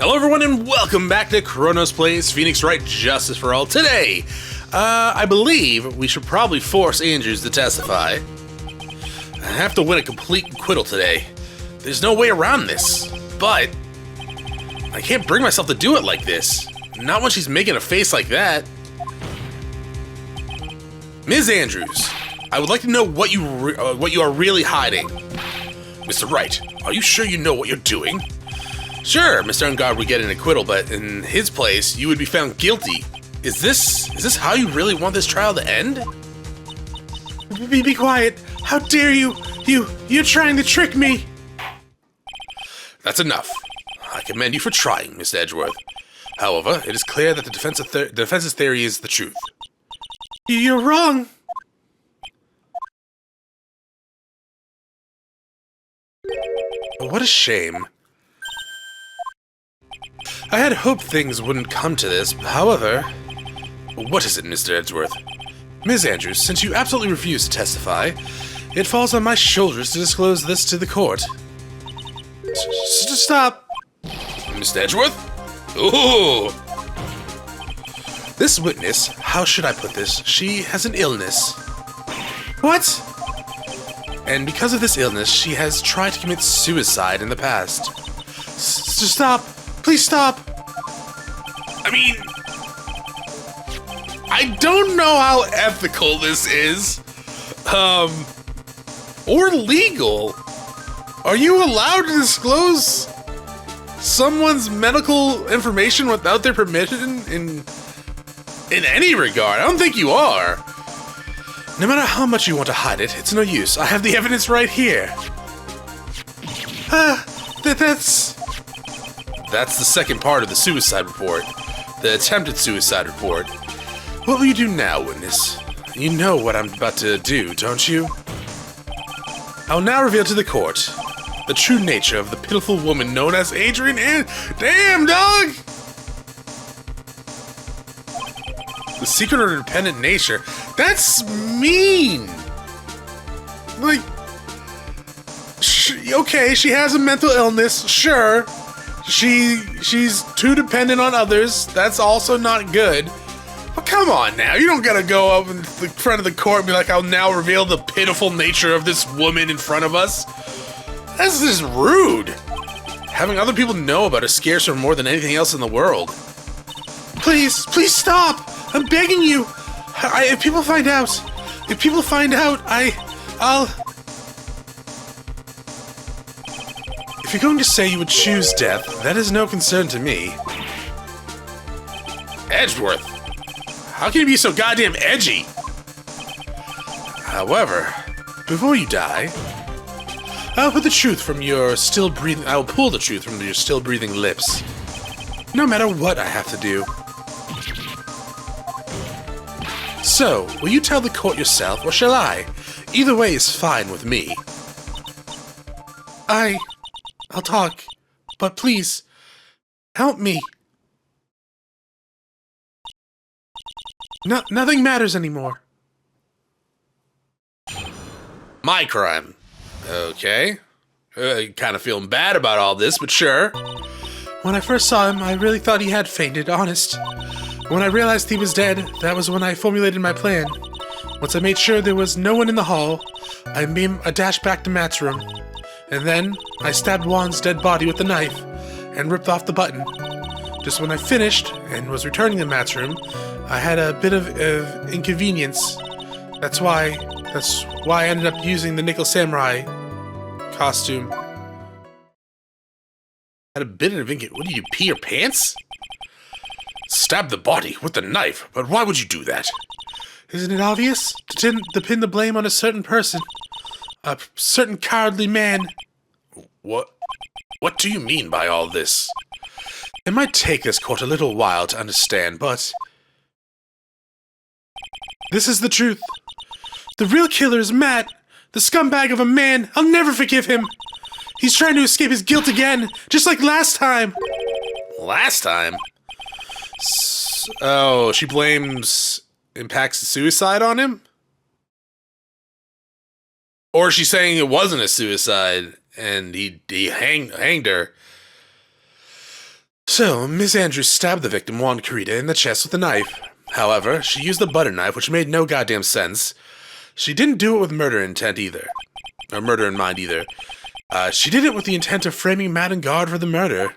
Hello everyone and welcome back to Chronos Plays Phoenix Wright Justice for All. Today, I believe we should probably force Andrews to testify. I have to win a complete acquittal today. There's no way around this, but I can't bring myself to do it like this. Not when she's making a face like that. Ms. Andrews, I would like to know what you are really hiding. Mr. Wright, are you sure you know what you're doing? Sure, Mr. Engarde would get an acquittal, but in his place, you would be found guilty. Is this how you really want this trial to end? Be quiet. How dare you? You're trying to trick me. That's enough. I commend you for trying, Mr. Edgeworth. However, it is clear that the defense's theory is the truth. You're wrong. What a shame. I had hoped things wouldn't come to this, however... What is it, Mr. Edgeworth? Ms. Andrews, since you absolutely refuse to testify, it falls on my shoulders to disclose this to the court. Stop. Mr. Edgeworth? Ooh! This witness, how should I put this? She has an illness. What? And because of this illness, she has tried to commit suicide in the past. Stop. Please stop. I mean, I don't know how ethical this is, or legal. Are you allowed to disclose someone's medical information without their permission in any regard? I don't think you are. No matter how much you want to hide it, it's no use. I have the evidence right here. That's the second part of the suicide report. The attempted suicide report. What will you do now, witness? You know what I'm about to do, don't you? I'll now reveal to the court the true nature of the pitiful woman known as Adrian Damn, dog! The secret of her dependent nature. That's mean! Like... okay, she has a mental illness, sure. She's too dependent on others. That's also not good. But come on now, you don't gotta go up in the front of the court and be like, I'll now reveal the pitiful nature of this woman in front of us. That's just rude. Having other people know about her scares her more than anything else in the world. Please stop! I'm begging you. If people find out, I'll... If you're going to say you would choose death, that is no concern to me. Edgeworth, how can you be so goddamn edgy? However, before you die, I'll pull the truth from your still breathing lips. No matter what I have to do. So, will you tell the court yourself, or shall I? Either way is fine with me. I'll talk, but please, help me. Nothing matters anymore. My crime. Okay. Kind of feeling bad about all this, but sure. When I first saw him, I really thought he had fainted, honest. When I realized he was dead, that was when I formulated my plan. Once I made sure there was no one in the hall, I dashed back to Matt's room. And then, I stabbed Juan's dead body with the knife, and ripped off the button. Just when I finished, and was returning to Matt's room, I had a bit of inconvenience. That's why I ended up using the Nickel Samurai costume. Had a bit of inconvenience. What, did you pee your pants? Stab the body with the knife, but why would you do that? Isn't it obvious? To pin the blame on a certain person. A certain cowardly man. What do you mean by all this? It might take this court a little while to understand, but... This is the truth. The real killer is Matt, the scumbag of a man. I'll never forgive him. He's trying to escape his guilt again, just like last time. Last time? Oh, she blames Impact's suicide on him? Or she's saying it wasn't a suicide and he hanged her. So, Miss Andrews stabbed the victim, Juan Carita, in the chest with a knife. However, she used a butter knife, which made no goddamn sense. She didn't do it with murder intent either. Or murder in mind either. She did it with the intent of framing Matt Engarde for the murder.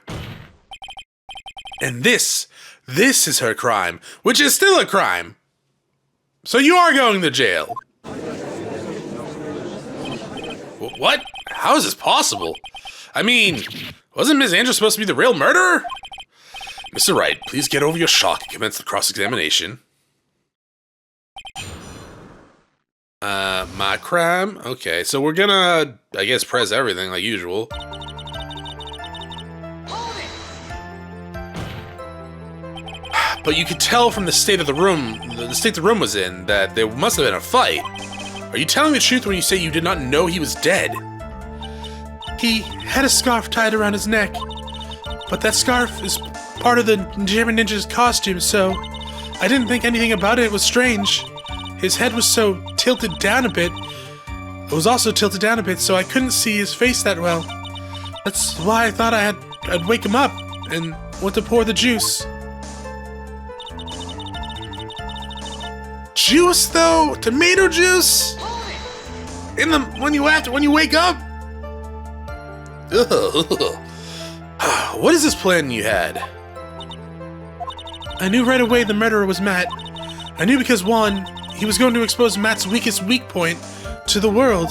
And this is her crime, which is still a crime. So you are going to jail. What? How is this possible? I mean, wasn't Miss Andrews supposed to be the real murderer? Mr. Wright, please get over your shock and commence the cross-examination. My crime? Okay, so we're gonna, I guess, press everything like usual. But you could tell from the state of the room, the state the room was in, that there must have been a fight. Are you telling the truth when you say you did not know he was dead? He had a scarf tied around his neck, but that scarf is part of the German ninja's costume, so I didn't think anything about it. It was strange. His head was so tilted down a bit. It was also tilted down a bit, so I couldn't see his face that well. That's why I thought I'd wake him up and went to pour the juice. Juice though? Tomato juice? When you wake up? Ugh. What is this plan you had? I knew right away the murderer was Matt. I knew because one, he was going to expose Matt's weakest weak point to the world.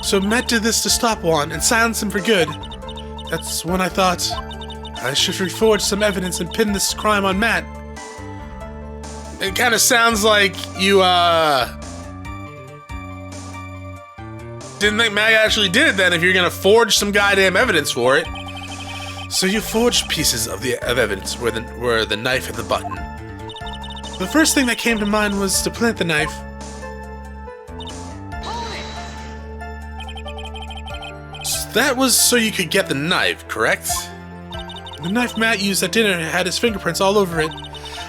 So Matt did this to stop Juan and silence him for good. That's when I thought I should reforge some evidence and pin this crime on Matt. It kind of sounds like you, didn't think Matt actually did it then if you're gonna forge some goddamn evidence for it. So you forged pieces of evidence where the knife and the button. The first thing that came to mind was to plant the knife. So that was so you could get the knife, correct? The knife Matt used at dinner had his fingerprints all over it.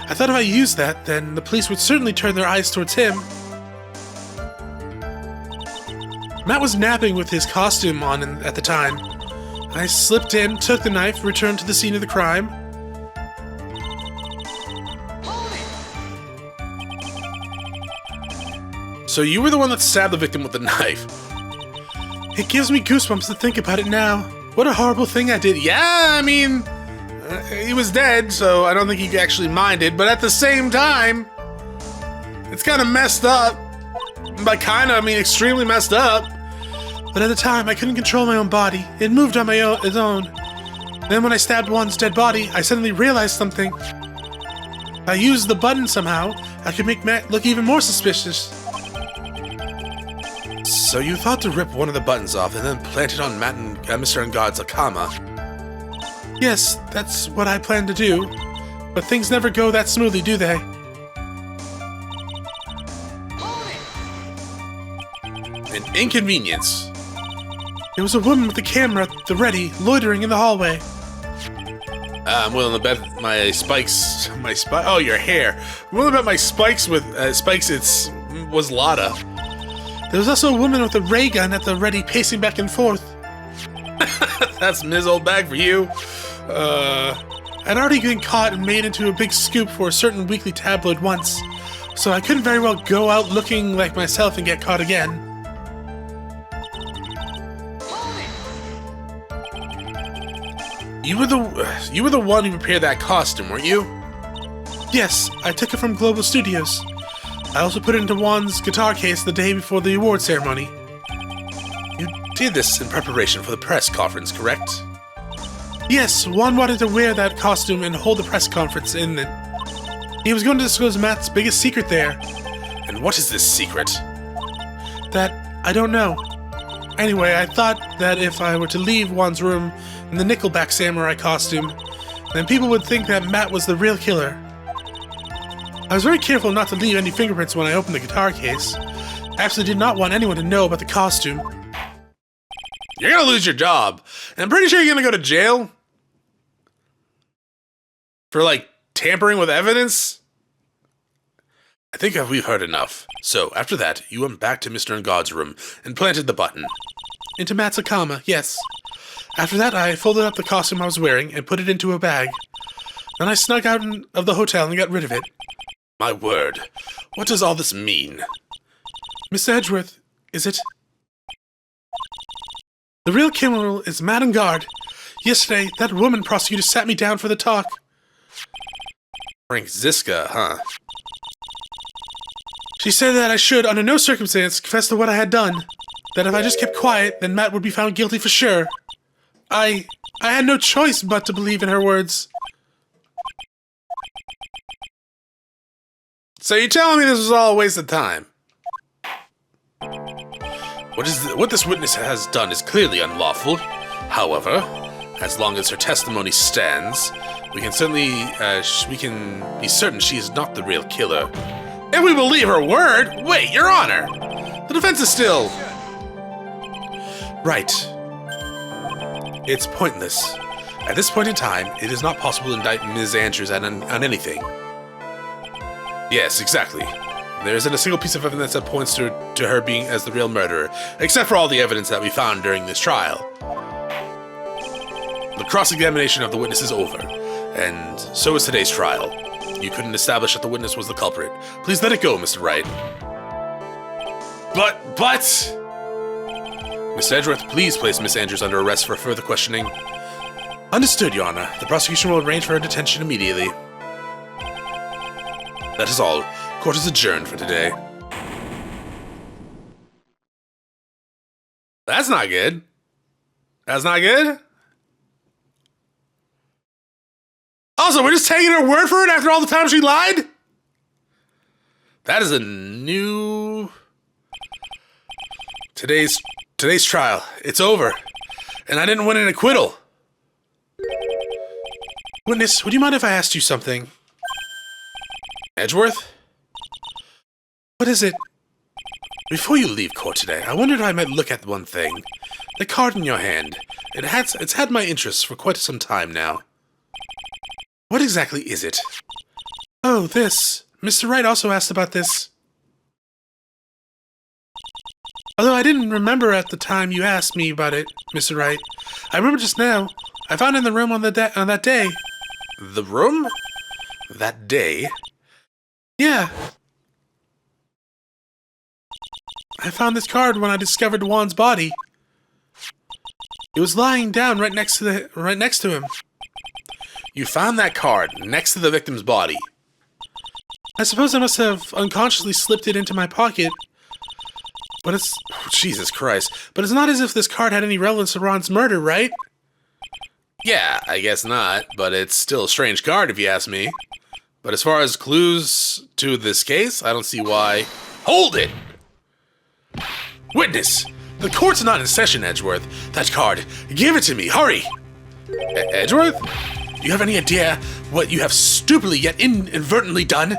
I thought if I used that, then the police would certainly turn their eyes towards him. Matt was napping with his costume on at the time. I slipped in, took the knife, returned to the scene of the crime. So you were the one that stabbed the victim with the knife. It gives me goosebumps to think about it now. What a horrible thing I did. Yeah, I mean, he was dead, so I don't think he actually minded, but at the same time, it's kind of messed up. By kind of, I mean extremely messed up. But at the time, I couldn't control my own body. It moved on its own. Then when I stabbed Juan's dead body, I suddenly realized something. If I used the button somehow, I could make Matt look even more suspicious. So you thought to rip one of the buttons off and then plant it on Matt and Mr. Engarde's Akama? Yes, that's what I planned to do. But things never go that smoothly, do they? An inconvenience. There was a woman with a camera at the ready, loitering in the hallway. I'm willing to bet my spikes... Oh, your hair. I'm willing to bet my spikes with... was Lada. There was also a woman with a ray gun at the ready, pacing back and forth. That's Ms. Old Bag for you. I'd already been caught and made into a big scoop for a certain weekly tabloid once, so I couldn't very well go out looking like myself and get caught again. You were the one who prepared that costume, weren't you? Yes, I took it from Global Studios. I also put it into Juan's guitar case the day before the award ceremony. You did this in preparation for the press conference, correct? Yes, Juan wanted to wear that costume and hold the press conference in it. He was going to disclose Matt's biggest secret there. And what is this secret? That I don't know. Anyway, I thought that if I were to leave Juan's room in the Nickelback samurai costume, then people would think that Matt was the real killer. I was very careful not to leave any fingerprints when I opened the guitar case. I absolutely did not want anyone to know about the costume. You're gonna lose your job, and I'm pretty sure you're gonna go to jail for, like, tampering with evidence. I think we've heard enough. So, after that, you went back to Mr. Engarde's room and planted the button. Into Matt's Akama, yes. After that, I folded up the costume I was wearing and put it into a bag. Then I snuck out of the hotel and got rid of it. My word. What does all this mean? Mr. Edgeworth, is it? The real criminal is Madame Engarde. Yesterday, that woman prosecutor sat me down for the talk. Frank Ziska, huh? She said that I should, under no circumstance, confess to what I had done. That if I just kept quiet, then Matt would be found guilty for sure. I had no choice but to believe in her words. So you're telling me this was all a waste of time? What this witness has done is clearly unlawful. However, as long as her testimony stands, we can be certain she is not the real killer. If we believe her word, wait, Your Honor, the defense is still... Right. It's pointless. At this point in time, it is not possible to indict Ms. Andrews on anything. Yes, exactly. There isn't a single piece of evidence that points to her being as the real murderer, except for all the evidence that we found during this trial. The cross-examination of the witness is over, and so is today's trial. You couldn't establish that the witness was the culprit. Please let it go, Mr. Wright. But... Mr. Edgeworth, please place Miss Andrews under arrest for further questioning. Understood, Your Honor. The prosecution will arrange for her detention immediately. That is all. Court is adjourned for today. That's not good. That's not good? Also, we're just taking her word for it after all the time she lied? That is a new... Today's trial. It's over. And I didn't win an acquittal. Witness, would you mind if I asked you something? Edgeworth? What is it? Before you leave court today, I wondered if I might look at one thing. The card in your hand. It's had my interest for quite some time now. What exactly is it? Oh, this. Mr. Wright also asked about this. Although I didn't remember at the time you asked me about it, Mr. Wright. I remember just now. I found it in the room on that day. The room? That day? Yeah. I found this card when I discovered Juan's body. It was lying down right next to him. You found that card next to the victim's body? I suppose I must have unconsciously slipped it into my pocket. But it's... Jesus Christ. But it's not as if this card had any relevance to Ron's murder, right? Yeah, I guess not, but it's still a strange card if you ask me. But as far as clues to this case, I don't see why... Hold it! Witness! The court's not in session, Edgeworth. That card, give it to me, hurry! Edgeworth? Do you have any idea what you have stupidly yet inadvertently done?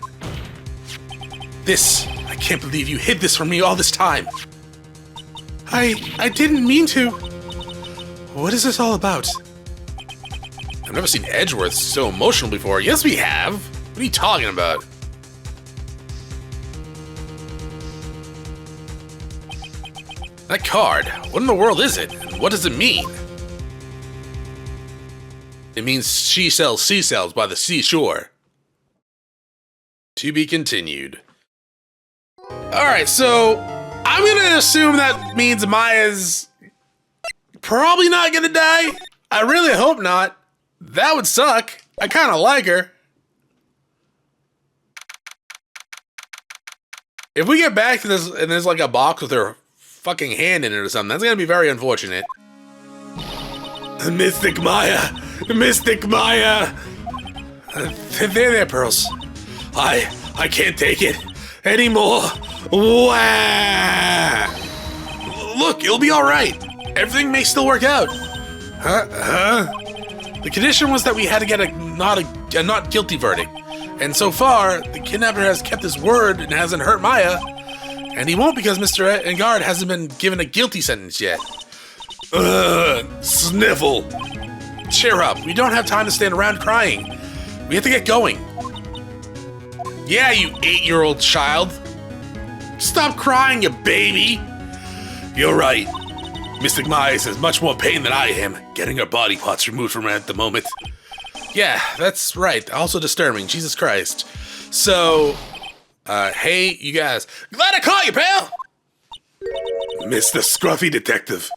I can't believe you hid this from me all this time. I didn't mean to. What is this all about? I've never seen Edgeworth so emotional before. Yes, we have. What are you talking about? That card, what in the world is it? And what does it mean? It means she sells seashells by the seashore. To be continued. Alright, so I'm gonna assume that means Maya's probably not gonna die. I really hope not. That would suck. I kinda like her. If we get back to this and there's like a box with her fucking hand in it or something, that's gonna be very unfortunate. Mystic Maya! Mystic Maya! There, Pearls. I can't take it anymore. Wah! Look, it'll be alright. Everything may still work out. Huh? The condition was that we had to get a not guilty verdict. And so far, the kidnapper has kept his word and hasn't hurt Maya. And he won't because Mr. Engarde hasn't been given a guilty sentence yet. Sniffle. Cheer up. We don't have time to stand around crying. We have to get going. Yeah, you 8-year-old child. Stop crying, you baby. You're right. Mystic Maya is in much more pain than I am, getting her body parts removed from her at the moment. Yeah, that's right. Also disturbing. Jesus Christ. So, hey, you guys. Glad I caught you, pal! Mr. Scruffy Detective.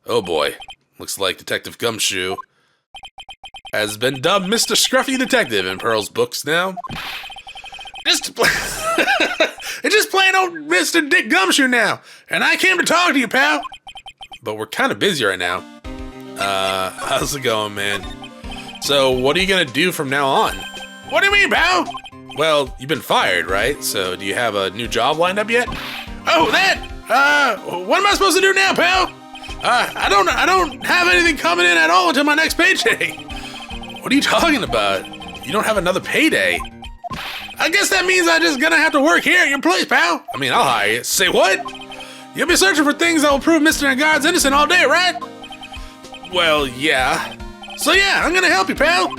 Oh boy. Looks like Detective Gumshoe has been dubbed Mr. Scruffy Detective in Pearl's books now. It's just plain old Mr. Dick Gumshoe now. And I came to talk to you, pal. But we're kind of busy right now. How's it going, man? So, what are you gonna do from now on? What do you mean, pal? Well, you've been fired, right? So, do you have a new job lined up yet? Oh, that? What am I supposed to do now, pal? I don't have anything coming in at all until my next payday. What are you talking about? You don't have another payday. I guess that means I'm just gonna have to work here at your place, pal. I mean, I'll hire you. Say what? You'll be searching for things that will prove Mr. Engarde's innocent all day, right? Well, yeah. So yeah, I'm gonna help you, pal.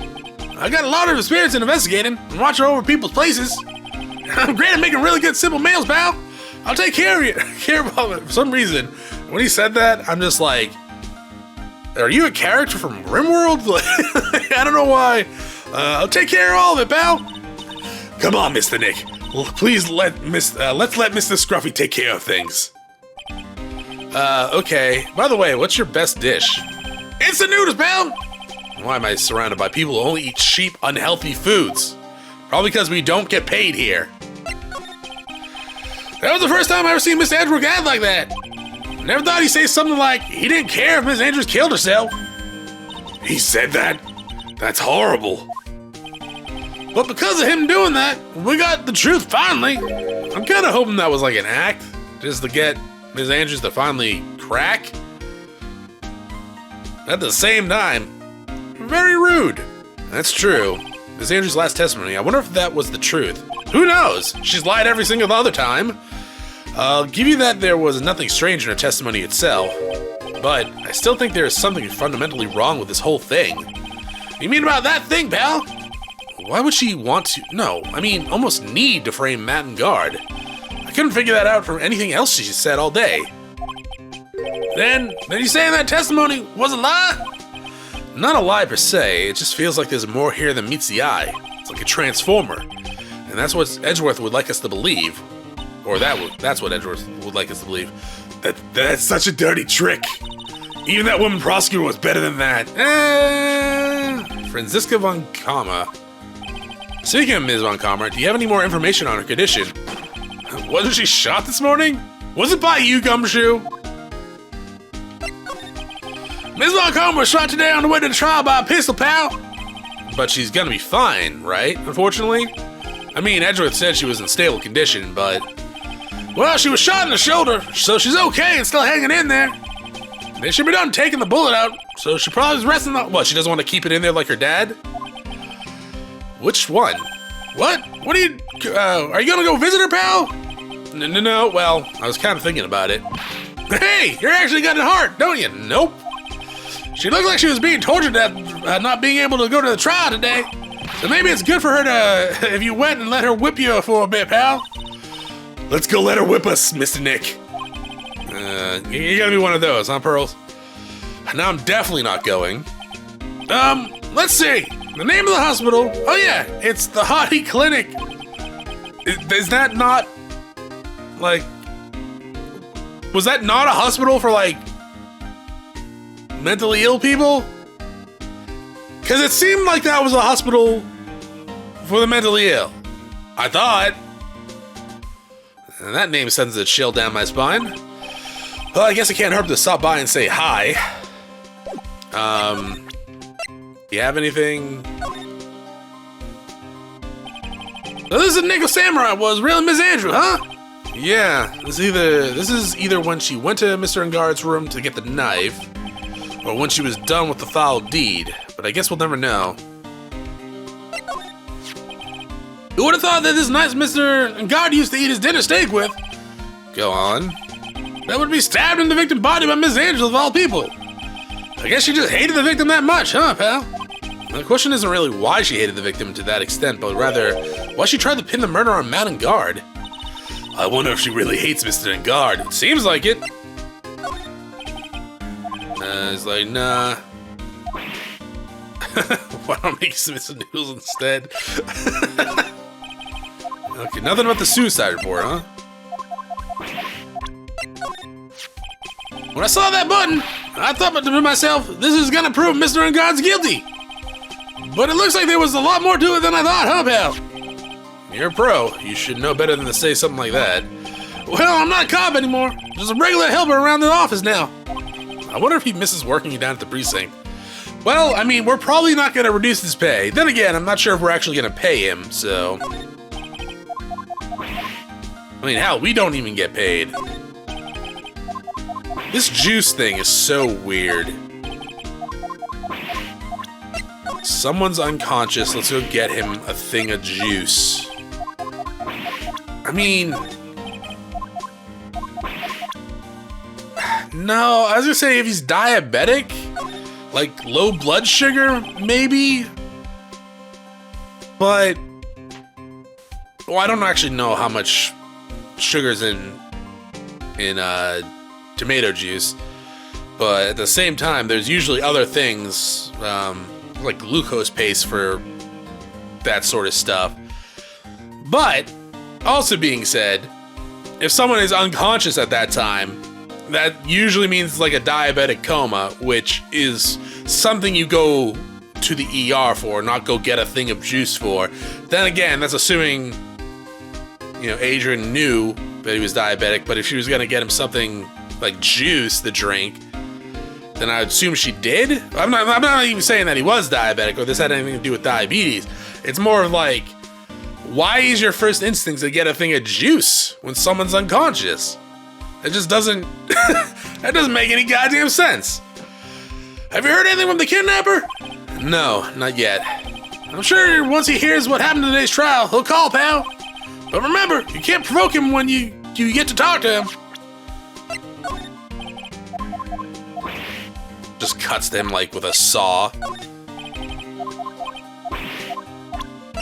I got a lot of experience in investigating and watching over people's places. I'm great at making really good simple meals, pal. I'll take care of you. For some reason, when he said that, I'm just like, are you a character from RimWorld? I don't know why. I'll take care of all of it, pal. Come on, Mr. Nick. Please let's let Mr. Scruffy take care of things. Okay. By the way, what's your best dish? Instant noodles, pal. Why am I surrounded by people who only eat cheap, unhealthy foods? Probably because we don't get paid here. That was the first time I ever seen Miss Andrews act like that. Never thought he'd say something like he didn't care if Miss Andrews killed herself. He said that? That's horrible. But because of him doing that, we got the truth finally. I'm kind of hoping that was like an act, just to get Miss Andrews to finally crack. At the same time, very rude. That's true. Miss Andrews' last testimony, I wonder if that was the truth. Who knows? She's lied every single other time. I'll give you that there was nothing strange in her testimony itself, but I still think there is something fundamentally wrong with this whole thing. You mean about that thing, pal? Why would she want to? No, I mean, almost need to frame Matt and Engarde. I couldn't figure that out from anything else she said all day. Then you saying that testimony was a lie? Not a lie per se, it just feels like there's more here than meets the eye. It's like a transformer. And that's what Edgeworth would like us to believe. Or that's what Edgeworth would like us to believe. That's such a dirty trick. Even that woman prosecutor was better than that. Franziska von Kammer. Speaking of Ms. von Kammer, do you have any more information on her condition? Wasn't she shot this morning? Was it by you, Gumshoe? Ms. von Kammer was shot today on the way to the trial by a pistol, pal. But she's gonna be fine, right? Unfortunately. I mean, Edgeworth said she was in stable condition, but... Well, she was shot in the shoulder, so she's okay and still hanging in there. They should be done taking the bullet out, so she probably is resting on... What, she doesn't want to keep it in there like her dad? Which one? What? What are you gonna go visit her, pal? No, well, I was kind of thinking about it. Hey, you're actually got a heart, don't you? Nope. She looked like she was being tortured at not being able to go to the trial today. So maybe it's good for her to, if you went and let her whip you for a bit, pal. Let's go let her whip us, Mr. Nick. You gotta be one of those, huh, Pearls? Now I'm definitely not going. Let's see. The name of the hospital. Oh yeah, it's the Hottie Clinic. Is that not, like, was that not a hospital for, like, mentally ill people? Because it seemed like that was a hospital for the mentally ill. I thought. And that name sends a chill down my spine. Well, I guess it can't hurt to stop by and say hi. You have anything? So this is Nickel Samurai was really Miss Andrews, huh? Yeah, this is either when she went to Mr. Engarde's room to get the knife, or when she was done with the foul deed, but I guess we'll never know. Who would have thought that this nice Mr. Engarde used to eat his dinner steak with? Go on. That would be stabbed in the victim's body by Miss Andrews of all people. I guess she just hated the victim that much, huh, pal? The question isn't really why she hated the victim to that extent, but rather why she tried to pin the murder on Matt Engarde. I wonder if she really hates Mr. Engarde. It seems like it. It's like, nah. Why don't I make some instant noodles instead? Okay, nothing about the suicide report, huh? When I saw that button, I thought to myself, this is gonna prove Mr. Engarde's guilty. But it looks like there was a lot more to it than I thought, huh, pal? You're a pro. You should know better than to say something like that. Well, I'm not a cop anymore. Just a regular helper around the office now. I wonder if he misses working you down at the precinct. Well, I mean, we're probably not gonna reduce his pay. Then again, I'm not sure if we're actually gonna pay him, so... I mean, hell, we don't even get paid. This juice thing is so weird. Someone's unconscious. Let's go get him a thing of juice. I mean... No, I was gonna say if he's diabetic, like low blood sugar, maybe. But... Well, I don't actually know how much sugar's in tomato juice, but at the same time, there's usually other things, like glucose paste for that sort of stuff. But, also being said, if someone is unconscious at that time, that usually means like a diabetic coma, which is something you go to the ER for, not go get a thing of juice for. Then again, that's assuming, you know, Adrian knew that he was diabetic, but if she was gonna get him something like juice to drink, then I would assume she did. I'm not even saying that he was diabetic or this had anything to do with diabetes. It's more of like, why is your first instinct to get a thing of juice when someone's unconscious? It just doesn't, that doesn't make any goddamn sense. Have you heard anything from the kidnapper? No, not yet. I'm sure once he hears what happened in today's trial, he'll call, pal. But remember, you can't provoke him when you get to talk to him. Just cuts them like with a saw.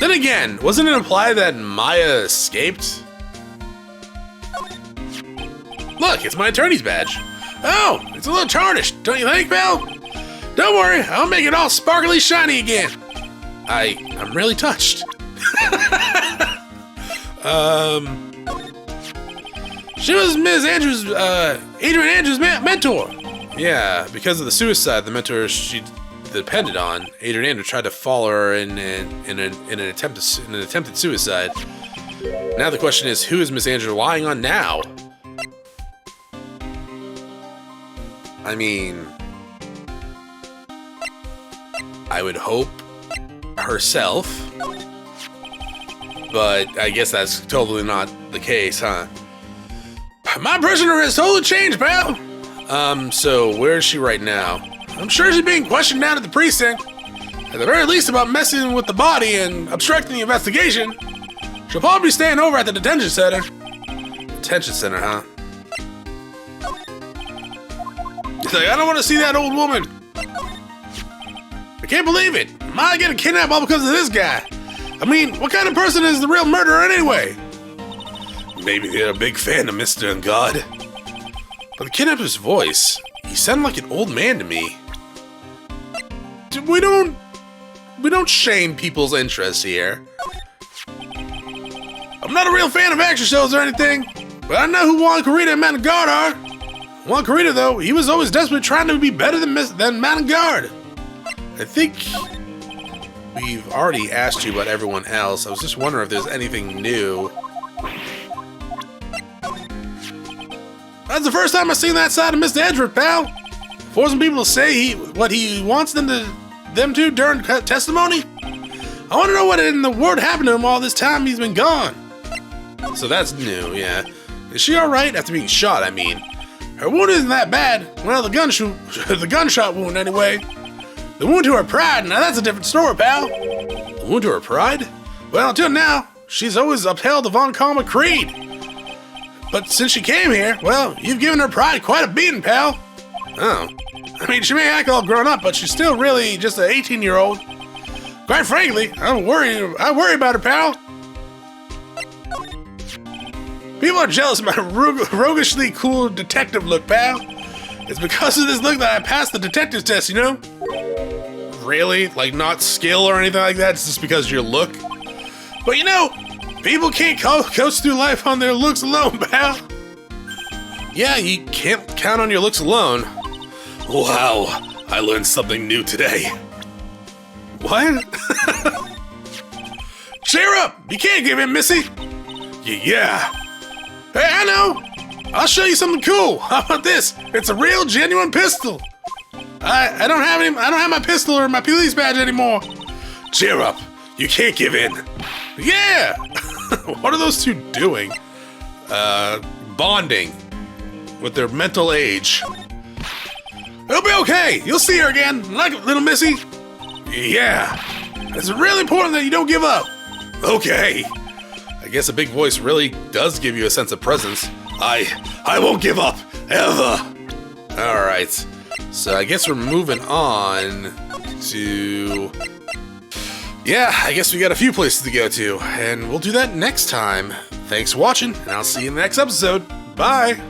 Then again, wasn't it implied that Maya escaped? Look, it's my attorney's badge. Oh, it's a little tarnished, don't you think, pal? Don't worry, I'll make it all sparkly shiny again. I'm really touched. She was Ms. Andrews, Adrian Andrews' mentor. Yeah, because of the suicide, the mentor she depended on, Adrian Andrews tried to follow her in an attempted suicide. Now the question is, who is Ms. Andrews relying on now? I mean, I would hope herself, but I guess that's totally not the case, huh? My prisoner has totally changed, pal. So where is she right now? I'm sure she's being questioned down at the precinct. At the very least about messing with the body and obstructing the investigation. She'll probably be staying over at the detention center. Detention center, huh? He's like, I don't want to see that old woman. I can't believe it. Am I getting kidnapped all because of this guy? I mean, what kind of person is the real murderer anyway? Maybe they're a big fan of Mr. Engarde. But the kidnapper's voice, he sounded like an old man to me. We don't shame people's interests here. I'm not a real fan of action shows or anything, but I know who Juan Carita and Engarde are. Juan Carita, though, he was always desperately trying to be better than Engarde. I think we've already asked you about everyone else. I was just wondering if there's anything new. That's the first time I've seen that side of Mr. Edgeworth, pal. Forcing people to say what he wants them to during testimony. I want to know what in the world happened to him all this time he's been gone. So that's new, yeah. Is she alright? After being shot, I mean. Her wound isn't that bad. Well, the gunshot wound anyway. The wound to her pride, now that's a different story, pal. The wound to her pride? Well, until now, she's always upheld the Von Karma creed. But since she came here, well, you've given her pride quite a beating, pal. Oh. I mean, she may act all grown up, but she's still really just an 18-year-old. Quite frankly, I worry about her, pal. People are jealous of my roguishly cool detective look, pal. It's because of this look that I passed the detective test, you know? Really? Like, not skill or anything like that? It's just because of your look? But you know, people can't coast through life on their looks alone, pal. Yeah, you can't count on your looks alone. Wow, I learned something new today. What? Cheer up! You can't give in, Missy! Yeah. Hey, I know! I'll show you something cool. How about this? It's a real, genuine pistol. I don't have my pistol or my police badge anymore. Cheer up. You can't give in. Yeah! What are those two doing? Bonding with their mental age. It'll be okay. You'll see her again, like little Missy. Yeah. It's really important that you don't give up. Okay. I guess a big voice really does give you a sense of presence. I won't give up, ever. All right. So I guess we're moving on to... Yeah, I guess we got a few places to go to, and we'll do that next time. Thanks for watching, and I'll see you in the next episode. Bye!